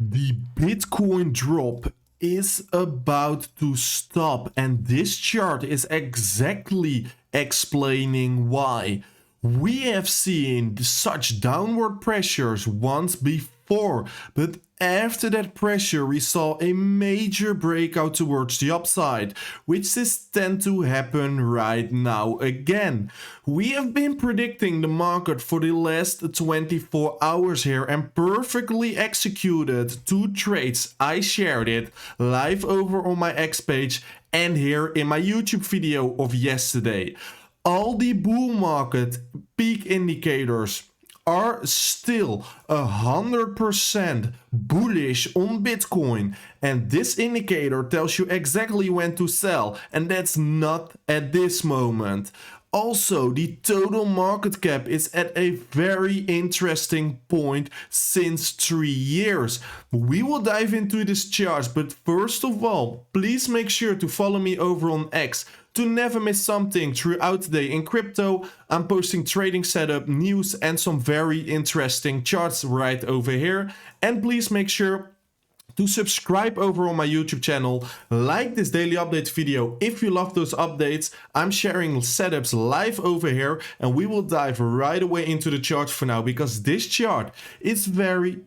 The Bitcoin drop is about to stop, and this chart is exactly explaining why. We have seen such downward pressures once before, but after that pressure we saw a major breakout towards the upside, which is tend to happen right now again. We have been predicting the market for the last 24 hours here and perfectly executed 2 trades. I shared it live over on my X page and here in my YouTube video of yesterday. All the bull market peak indicators are still 100% bullish on Bitcoin, and this indicator tells you exactly when to sell, and that's not at this moment. Also, the total market cap is at a very interesting point since 3 years. We will dive into this chart, but first of all, please make sure to follow me over on X to never miss something throughout the day in crypto. I'm posting trading setup, news, and some very interesting charts right over here. And please make sure to subscribe over on my YouTube channel, like this daily update video if you love those updates. I'm sharing setups live over here, and we will dive right away into the chart for now, because this chart is very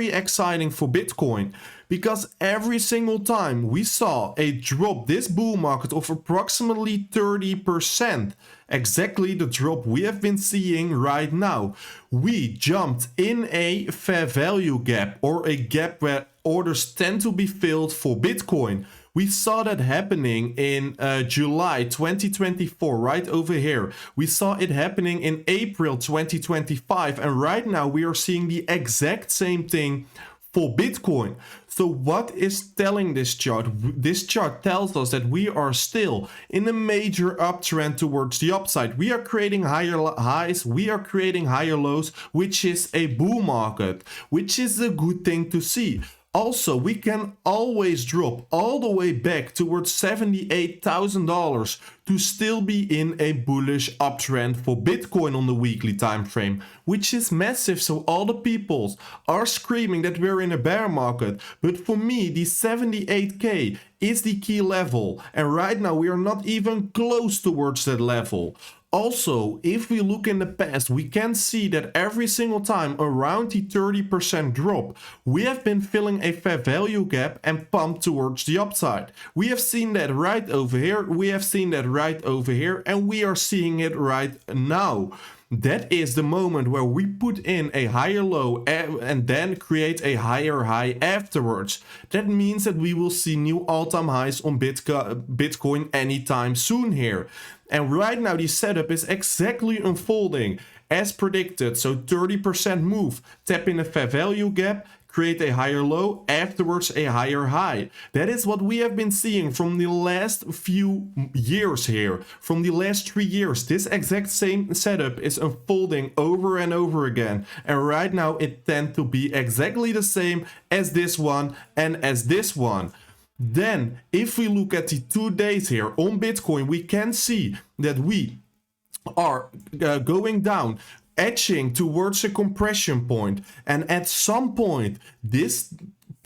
exciting for Bitcoin. Because every single time we saw a drop this bull market of approximately 30%, exactly the drop we have been seeing right now, we jumped in a fair value gap, or a gap where orders tend to be filled for Bitcoin. We saw that happening in July 2024, right over here. We saw it happening in April 2025, and right now we are seeing the exact same thing for Bitcoin. So what is telling this chart? This chart tells us that we are still in a major uptrend towards the upside. We are creating higher highs, we are creating higher lows, which is a bull market, which is a good thing to see. Also, we can always drop all the way back towards $78,000 to still be in a bullish uptrend for Bitcoin on the weekly time frame, which is massive. So all the people are screaming that we're in a bear market, but for me, the 78K is the key level, and right now we are not even close towards that level. Also, if we look in the past, we can see that every single time around the 30% drop, we have been filling a fair value gap and pumped towards the upside. We have seen that right over here, we have seen that right over here, and we are seeing it right now. That is the moment where we put in a higher low and then create a higher high afterwards. That means that we will see new all-time highs on Bitcoin anytime soon here. And right now the setup is exactly unfolding as predicted. So 30% move, tap in a fair value gap, create a higher low, afterwards a higher high. That is what we have been seeing from the last few years here. From the last 3 years, this exact same setup is unfolding over and over again. And right now it tends to be exactly the same as this one and as this one. Then, if we look at the 2 days here on Bitcoin, we can see that we are going down, edging towards a compression point, and at some point this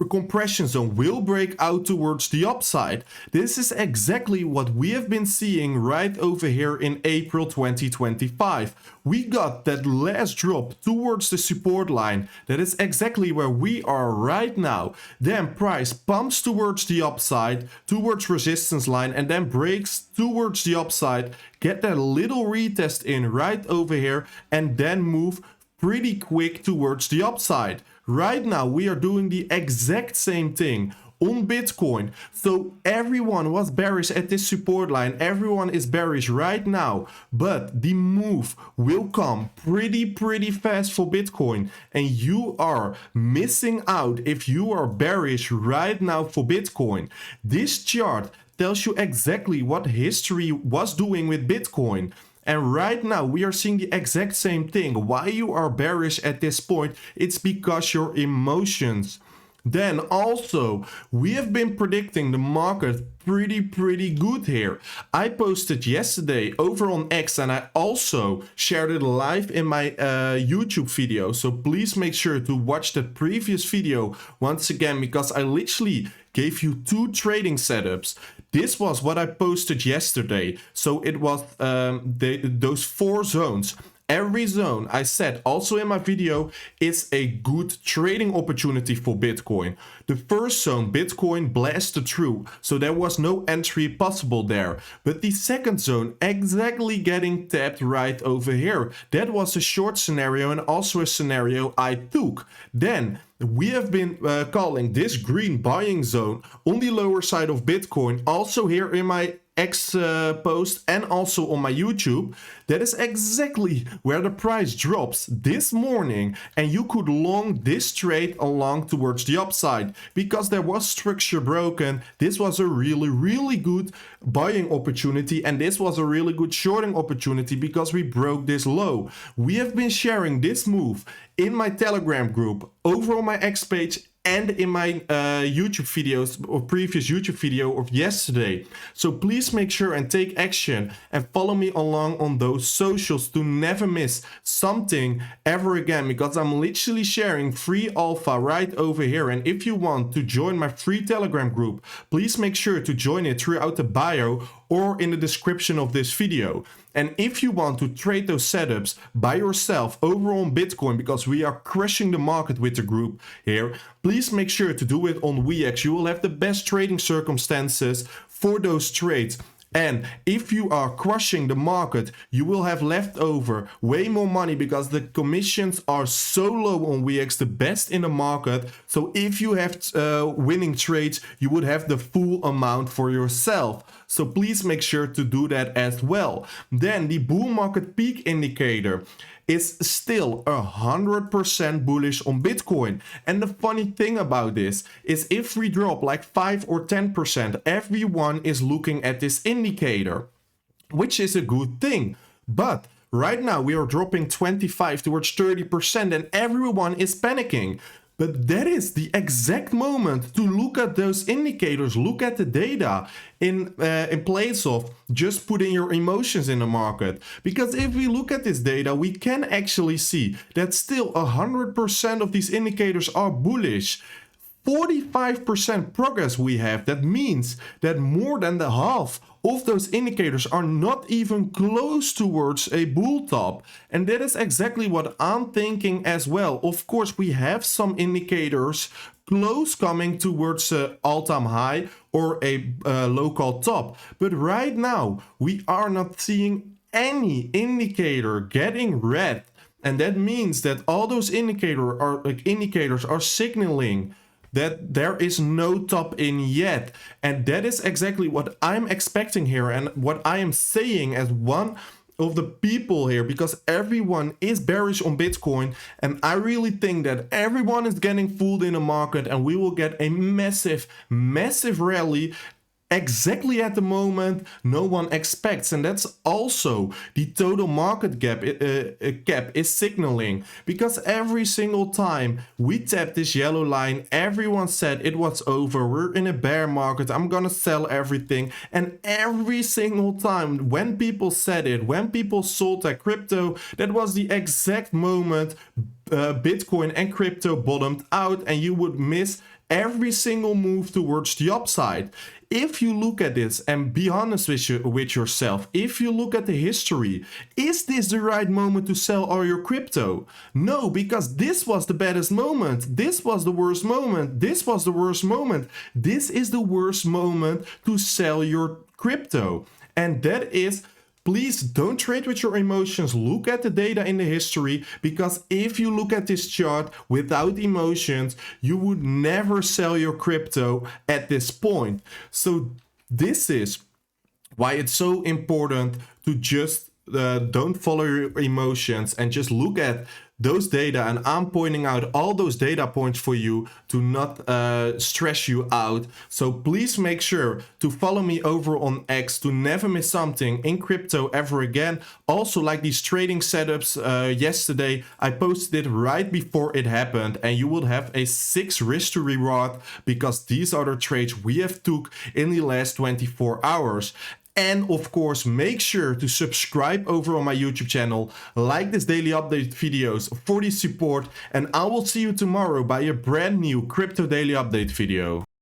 compression zone will break out towards the upside. This is exactly what we have been seeing right over here in April 2025. We got that last drop towards the support line. That is exactly where we are right now. Then price pumps towards the upside, towards resistance line, and then breaks towards the upside. Get that little retest in right over here, and then move pretty quick towards the upside. Right now we are doing the exact same thing on Bitcoin. So everyone was bearish at this support line, everyone is bearish right now, but the move will come pretty fast for Bitcoin, and you are missing out if you are bearish right now for Bitcoin. This chart tells you exactly what history was doing with Bitcoin. And right now we are seeing the exact same thing. Why you are bearish at this point? It's because your emotions Then also, we have been predicting the market pretty good here. I posted yesterday over on X, and I also shared it live in my YouTube video. So please make sure to watch the previous video once again, because I literally gave you 2 trading setups. This was what I posted yesterday. So it was those 4 zones. Every zone, I said also in my video, is a good trading opportunity for Bitcoin. The first zone, Bitcoin blasted through, so there was no entry possible there. But the second zone, exactly getting tapped right over here. That was a short scenario and also a scenario I took. Then we have been calling this green buying zone on the lower side of Bitcoin, also here in my X post and also on my YouTube. That is exactly where the price drops this morning, and you could long this trade along towards the upside because there was structure broken. This was a really good buying opportunity, and this was a really good shorting opportunity because we broke this low. We have been sharing this move in my Telegram group, over on my X page, and in my YouTube videos or previous YouTube video of yesterday. So please make sure and take action and follow me along on those socials to never miss something ever again, because I'm literally sharing free alpha right over here. And if you want to join my free Telegram group, please make sure to join it throughout the bio or in the description of this video. And if you want to trade those setups by yourself over on Bitcoin, because we are crushing the market with the group here, please make sure to do it on WeX. You will have the best trading circumstances for those trades. And if you are crushing the market, you will have left over way more money because the commissions are so low on WeX, the best in the market. So if you have winning trades, you would have the full amount for yourself. So please make sure to do that as well. Then the bull market peak indicator is still 100% bullish on Bitcoin. And the funny thing about this is if we drop like 5 or 10%, everyone is looking at this indicator, which is a good thing. But right now we are dropping 25 towards 30% and everyone is panicking. But that is the exact moment to look at those indicators, look at the data in place of just putting your emotions in the market. Because if we look at this data, we can actually see that still 100% of these indicators are bullish. 45% progress we have. That means that more than the half of those indicators are not even close towards a bull top. And that is exactly what I'm thinking as well. Of course, we have some indicators close coming towards an all-time high or a local top. But right now, we are not seeing any indicator getting red. And that means that all those indicators are signaling that there is no top in yet. And that is exactly what I'm expecting here and what I am saying as one of the people here, because everyone is bearish on Bitcoin, and I really think that everyone is getting fooled in the market and we will get a massive rally exactly at the moment no one expects. And that's also the total market cap is signaling, because every single time we tap this yellow line, everyone said it was over, we're in a bear market, I'm gonna sell everything. And every single time when people said it, when people sold their crypto, that was the exact moment Bitcoin and crypto bottomed out, and you would miss every single move towards the upside. If you look at this and be honest with yourself, if you look at the history, is this the right moment to sell all your crypto? No, because this was the baddest moment. This was the worst moment. This was the worst moment. This is the worst moment to sell your crypto. And that is, please don't trade with your emotions. Look at the data in the history, because if you look at this chart without emotions, you would never sell your crypto at this point. So this is why it's so important to just don't follow your emotions and just look at those data, and I'm pointing out all those data points for you to not stress you out. So please make sure to follow me over on X to never miss something in crypto ever again. Also, like these trading setups yesterday, I posted it right before it happened, and you will have a 6 risk to reward because these are the trades we have took in the last 24 hours. And of course, make sure to subscribe over on my YouTube channel, like this daily update videos for the support, and I will see you tomorrow by a brand new Crypto Daily Update video.